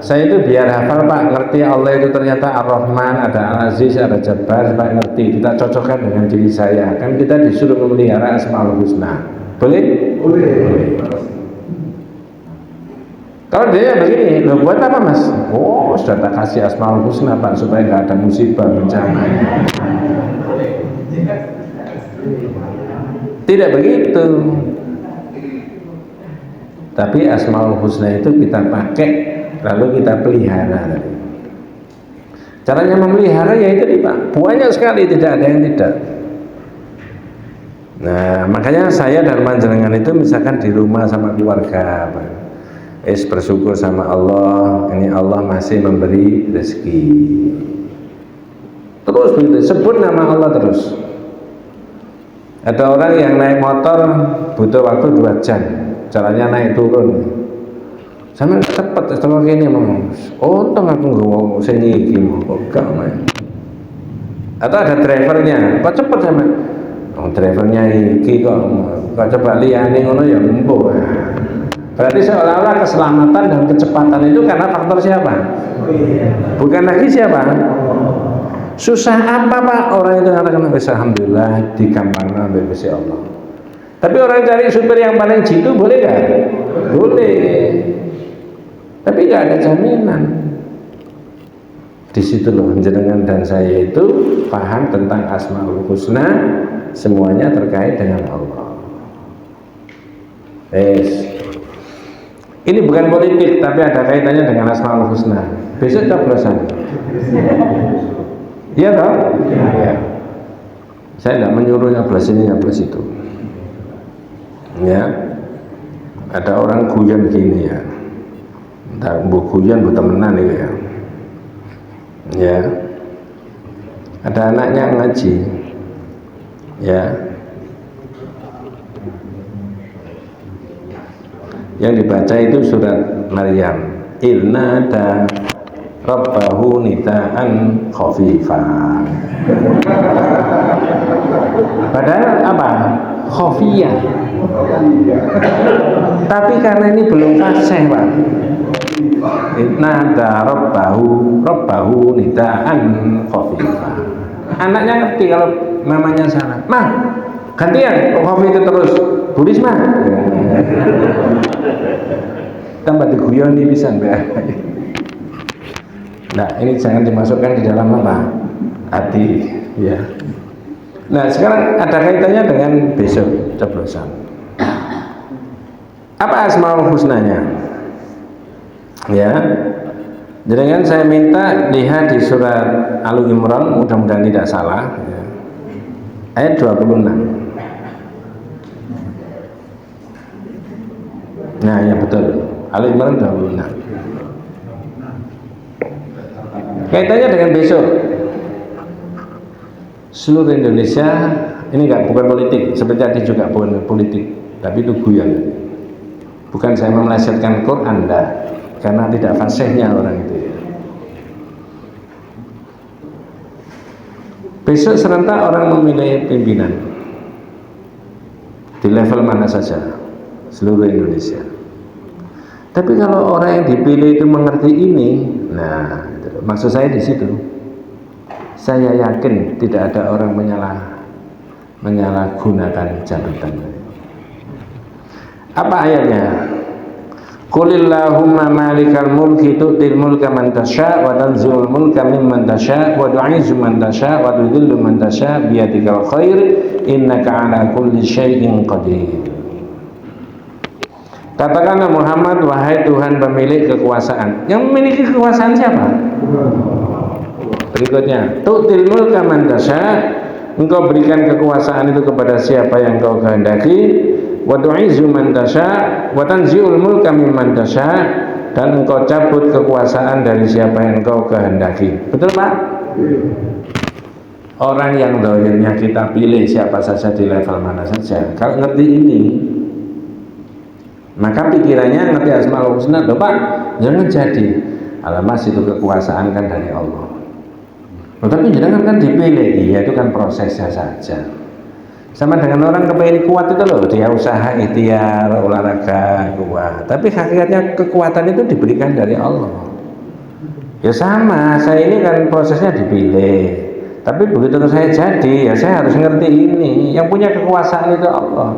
Saya itu biar hafal Pak, ngerti Allah itu ternyata Ar-Rahman, ada Al-Aziz, ada Jabbar, supaya ngerti. Kita cocokkan dengan diri saya. Kan kita disuruh memelihara Asmaul Husna. Boleh? Boleh. Kalau dia begini, loh buat apa Mas? Oh, sudah tak kasih Asmaul Husna Pak, supaya nggak ada musibah bencana. Tidak begitu. Tapi Asmaul Husna itu kita pakai, lalu kita pelihara. Caranya memelihara yaitu Pak, banyak sekali, tidak ada yang tidak. Nah, makanya saya dan panjenengan itu misalkan di rumah sama keluarga, Pak, bersyukur sama Allah, ini Allah masih memberi rezeki. Terus begitu, sebut nama Allah terus. Ada orang yang naik motor butuh waktu 2 jam, caranya naik turun. Sama cepet, setelah ini mau. Oh, untung aku nggak mau sini gini, kok main. Atau ada drivernya, kok cepet sama. Oh, drivernya iki kok coba liane ngono ya empuk. Berarti seolah-olah keselamatan dan kecepatan itu karena faktor siapa? Bukan lagi siapa? Susah apa Pak orang itu mengatakan alhamdulillah dikampangna mbek Gusti Allah. Tapi orang cari supir yang paling jitu boleh nggak? Boleh. Tapi nggak ada jaminan. Di situ loh jenengan dan saya itu paham tentang Asmaul Husna, semuanya terkait dengan Allah. Ini bukan politik, tapi ada kaitannya dengan Asmaul Husna. Besok coblosan. Iya toh? Ya. Saya tidak menyuruh nyoblos ini nyoblos itu. Ya. Ada orang guyon begini ya. Entah bu guyon bu temenan itu ya. Ya. Ada anaknya ngaji. Ya. Yang dibaca itu surat Maryam. Ilnada Rabbahu nidaan khafifah. Padahal apa? Khafiyah. Tapi karena ini belum fasih Pak. Nada Rabbahu nidaan khafifah. Anaknya ngerti kalau mamanya salah. Mah, gantian kok khafif itu terus. Bu Risma. Tambah diguyon di pisan Mbak. Nah, ini jangan dimasukkan di dalam apa? Hati, ya. Nah, sekarang ada kaitannya dengan besok coblosan. Apa Asmaul Husnanya? Ya. Jadi kan saya minta lihat di surat Al-Imran, mudah-mudahan tidak salah, ya. Ayat 26. Nah, ya betul. Al-Imran 26. Kaitannya dengan besok. Seluruh Indonesia ini bukan politik, seperti tadi juga bukan politik, tapi itu guyon. Bukan saya memelesetkan Quran, enggak, karena tidak fasihnya orang itu. Besok serentak orang memilih pimpinan di level mana saja, seluruh Indonesia. Tapi kalau orang yang dipilih itu mengerti ini, nah, maksud saya di situ. Saya yakin tidak ada orang menyalahgunakan jabatan. Apa ayatnya? Qulillahumma malikal mulki tu'til mulka man tasha' wa tanzi'ul mulka mimman tasha' wa tu'izzu man tasha' wa tudhillu man tasha' biyadikal khair innaka 'ala kulli syai'in qadir. Katakanlah Muhammad, wahai Tuhan pemilik kekuasaan. Yang memiliki kekuasaan siapa? Berikutnya, tu'til mulka man tasha', engkau berikan kekuasaan itu kepada siapa yang engkau kehendaki, wa tu'izzu man tasha' wa tanzi'ul mulka mimman tasha', dan engkau cabut kekuasaan dari siapa yang engkau kehendaki. Betul Pak? orang yang dohirnya kita pilih siapa saja di level mana saja, kalau ngerti ini, maka pikirannya ngerti Asmaul Husna. Loh Pak, jangan jadi. Alamas itu kekuasaan kan dari Allah. Loh, tapi jangan kan dipilih, iya itu kan prosesnya saja. Sama dengan orang kepengen kuat itu loh, dia usaha ikhtiar, olahraga, kuat. Tapi hakikatnya kekuatan itu diberikan dari Allah. Ya sama, saya ini kan prosesnya dipilih. Tapi begitu saya jadi, ya saya harus ngerti ini. Yang punya kekuasaan itu Allah.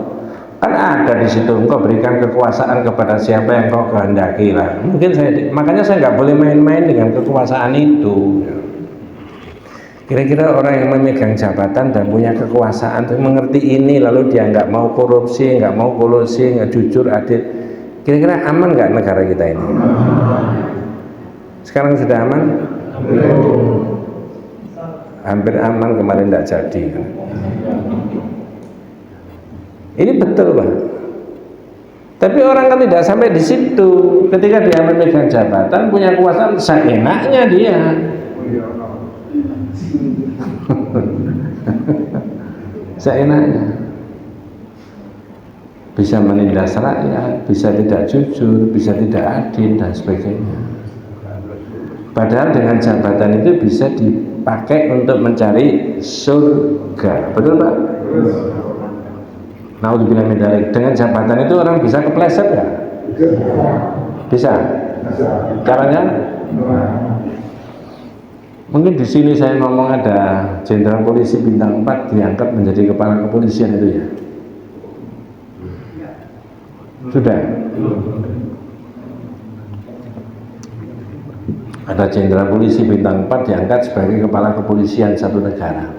Kan ada di situ, engkau berikan kekuasaan kepada siapa yang kau kehendaki lah. Mungkin makanya saya nggak boleh main-main dengan kekuasaan itu. Kira-kira orang yang memegang jabatan dan punya kekuasaan itu mengerti ini, lalu dia nggak mau korupsi, nggak mau kolusi, nggak jujur, adil. Kira-kira aman nggak negara kita ini? Sekarang sudah aman? Hampir aman, kemarin tidak jadi. Ini betul Pak. Tapi orang kan tidak sampai di situ. Ketika dia memegang jabatan, punya kekuasaan, seenaknya dia. Seenaknya. Bisa menindas rakyat, bisa tidak jujur, bisa tidak adil dan sebagainya. Padahal dengan jabatan itu bisa dipakai untuk mencari surga. Betul Pak? Naudzubillah min dzalik. Dengan jabatan itu orang bisa kepleset ya? Bisa. Caranya? Mungkin di sini saya ngomong ada jenderal polisi bintang 4 diangkat menjadi kepala kepolisian itu ya? Sudah. Ada jenderal polisi bintang 4 diangkat sebagai kepala kepolisian satu negara.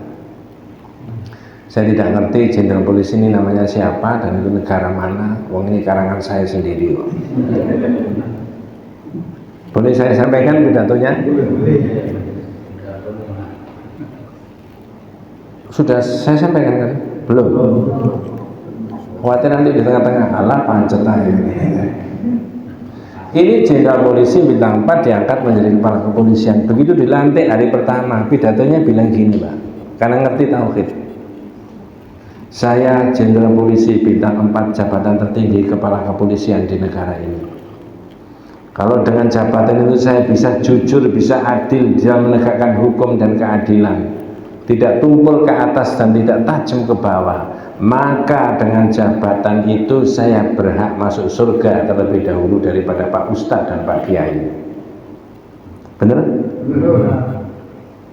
Saya tidak ngerti jenderal polisi ini namanya siapa dan itu negara mana. Wong ini karangan saya sendiri kok. Boleh saya sampaikan pidatonya? Sudah saya sampaikan kan? Belum. Khawatir nanti di tengah-tengah Allah pancet aja. Ini jenderal polisi bintang 4 diangkat menjadi kepala kepolisian. Begitu dilantik hari pertama, pidatonya bilang gini Pak, karena ngerti tauhid. Saya jenderal polisi bintang 4, jabatan tertinggi kepala kepolisian di negara ini. Kalau dengan jabatan itu saya bisa jujur, bisa adil dalam menegakkan hukum dan keadilan, tidak tumpul ke atas dan tidak tajam ke bawah, maka dengan jabatan itu saya berhak masuk surga terlebih dahulu daripada Pak Ustadz dan Pak Kiai. Benar?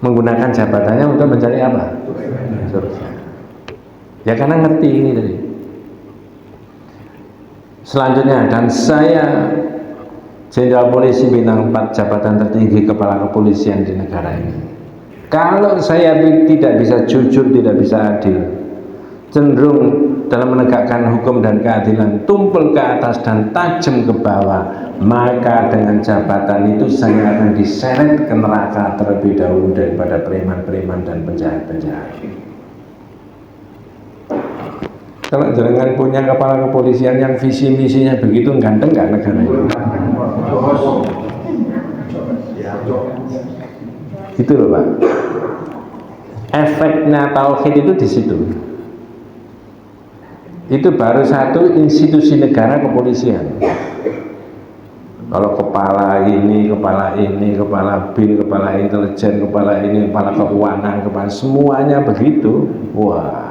Menggunakan jabatannya untuk mencari apa? Surga. Ya karena ngerti ini tadi. Selanjutnya, dan saya jenderal polisi bintang 4, jabatan tertinggi kepala kepolisian di negara ini. Kalau saya tidak bisa jujur, tidak bisa adil, cenderung dalam menegakkan hukum dan keadilan tumpul ke atas dan tajam ke bawah, maka dengan jabatan itu saya akan diseret ke neraka terlebih dahulu daripada preman-preman dan penjahat-penjahat. Kalau jangan punya kepala kepolisian yang visi misinya begitu ganteng nggak negara ini? Gitu loh Pak. Efeknya tauhid itu di situ. Itu baru satu institusi negara kepolisian. Kalau kepala ini, kepala ini, kepala BIN, kepala intelijen, kepala ini, kepala keuangan, kepala semuanya begitu. Wah.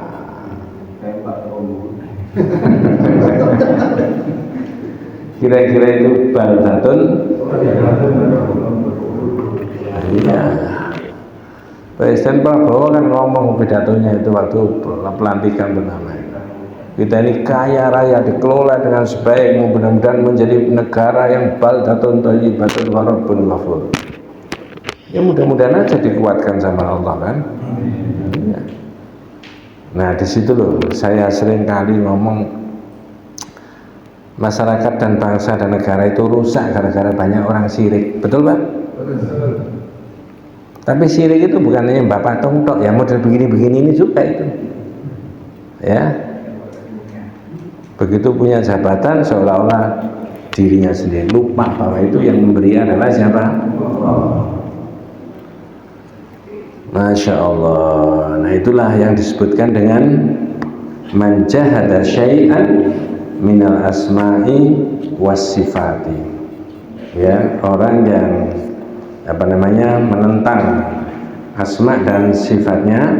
Kira-kira itu baldatun. Iya. Presiden Prabowo kan ngomong pidatonya itu waktu pelantikan pertama. Kita ini kaya raya, dikelola dengan sebaik, mudah-mudahan menjadi negara yang baldatun thayyibatun wa rabbun ghafur. Ya mudah-mudahan aja dikuatkan sama Allah kan. Ya. Nah di situ loh saya sering kali ngomong, masyarakat dan bangsa dan negara itu rusak gara-gara banyak orang syirik. Betul Pak? Betul. Tapi syirik itu bukan hanya Bapak Tongtok, ya model begini-begini ini juga itu. Ya. Begitu punya jabatan seolah-olah dirinya sendiri, lupa bahwa itu yang memberi adalah siapa? Masya Allah. Nah itulah yang disebutkan dengan man jahada syai'an minal asma'i was sifati. Ya, orang yang menentang asma dan sifatnya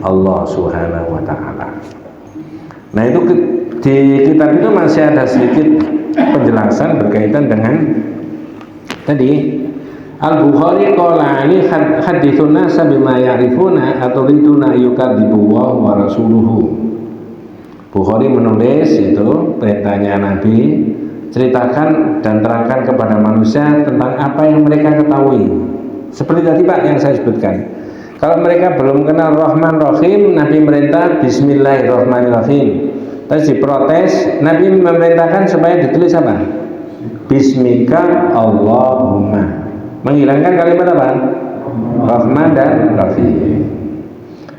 Allah Subhanahu wa taala. Nah, itu di kitab itu masih ada sedikit penjelasan berkaitan dengan tadi Al-Bukhari qala ani hadithuna bima ya'rifuna aturiduna yukadzibullaha wa rasuluhu. Bukhari menulis itu perintahnya Nabi, ceritakan dan terangkan kepada manusia tentang apa yang mereka ketahui. Seperti tadi Pak yang saya sebutkan. Kalau mereka belum kenal Rahman Rahim, Nabi merintah Bismillahirrahmanirrahim. Terus diprotes, Nabi memerintahkan supaya ditulis apa? Bismika Allahumma. Menghilangkan kalimat apa? Rahman dan Rahim.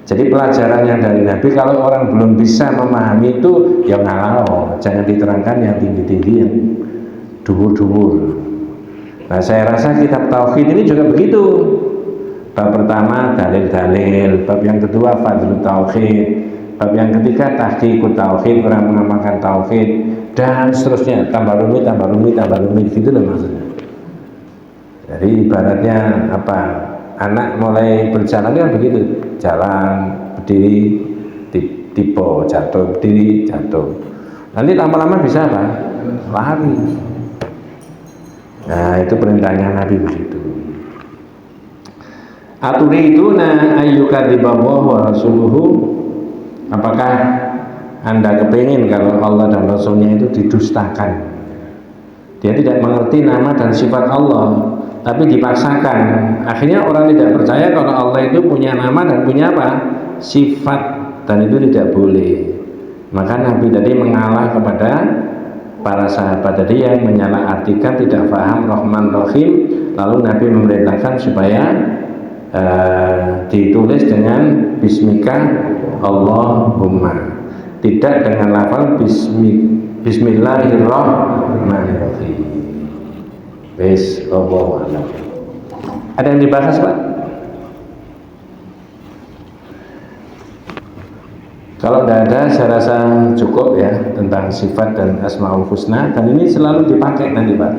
Jadi pelajarannya dari Nabi, kalau orang belum bisa memahami itu, ya ngalau, jangan diterangkan yang tinggi-tinggi, yang duhur-duhur. Nah, saya rasa kitab Tauhid ini juga begitu. Bab pertama dalil-dalil, bab yang kedua fadlul Tauhid, bab yang ketiga tahqiqut Tauhid, orang mengamalkan Tauhid, dan seterusnya, tambah rumit, gitu loh maksudnya. Jadi ibaratnya apa? Anak mulai berjalan kan begitu, jalan, berdiri, tipe, jatuh, berdiri, jatuh. Nanti lama-lama bisa apa? Lari. Nah, itu perintahnya Nabi begitu. Aturi itu ayyukadziballahu wa rasuluhu. Apakah Anda kepingin kalau Allah dan Rasulnya itu didustakan? Dia tidak mengerti nama dan sifat Allah, tapi dipaksakan. Akhirnya orang tidak percaya kalau Allah itu punya nama dan punya apa? Sifat, dan itu tidak boleh. Maka Nabi tadi mengalah kepada para sahabat tadi yang menyalahartikan, tidak paham Rahman Rahim, lalu Nabi memerintahkan supaya ditulis dengan Bismika Allahumma, tidak dengan lafal Bismillahirrahmanirrahim. Wes, Allahu a'lam. Ada yang dibahas Pak? Kalau tidak ada, saya rasa cukup ya tentang sifat dan asmaul husna, dan ini selalu dipakai nanti Pak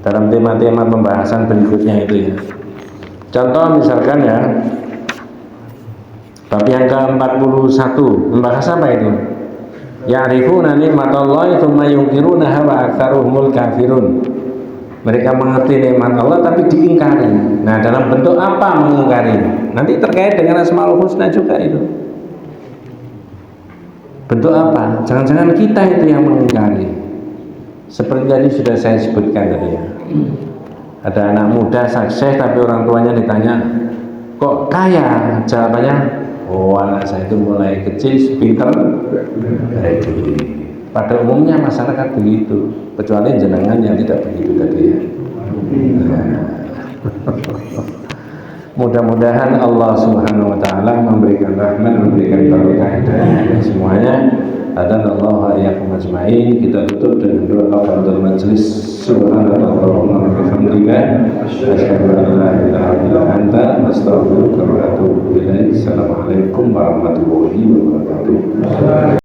dalam tema-tema pembahasan berikutnya itu ya. Contoh misalkan ya, bab yang ke-41 membahas apa itu? Ya'rifuna ni'matallahi tsumma yunkirunaha wa aktsaruhumul kafirun. Mereka mengerti nikmat Allah tapi diingkari. Nah, dalam bentuk apa mengingkari? Nanti terkait dengan asmaul husna juga itu. Bentuk apa? Jangan-jangan kita itu yang mengingkari. Seperti tadi sudah saya sebutkan tadi ya. Ada anak muda sukses tapi orang tuanya ditanya, kok kaya? Jawabannya, oh anak saya itu mulai kecil pinter dari dulu. Pada umumnya masyarakat begitu, kecuali jenengan yang tidak begitu tadi ya. Mudah-mudahan Allah Subhanahu wa taala memberikan rahmat, memberikan barokah hidayah semuanya. Adanallahu iyyakum ajmain. Kita tutup dengan doa kafaratul majelis. Subhanallahumma wa bihamdika asyhadu an la ilaha illa anta astaghfiruka wa atubu ilaik. Assalamualaikum warahmatullahi wabarakatuh.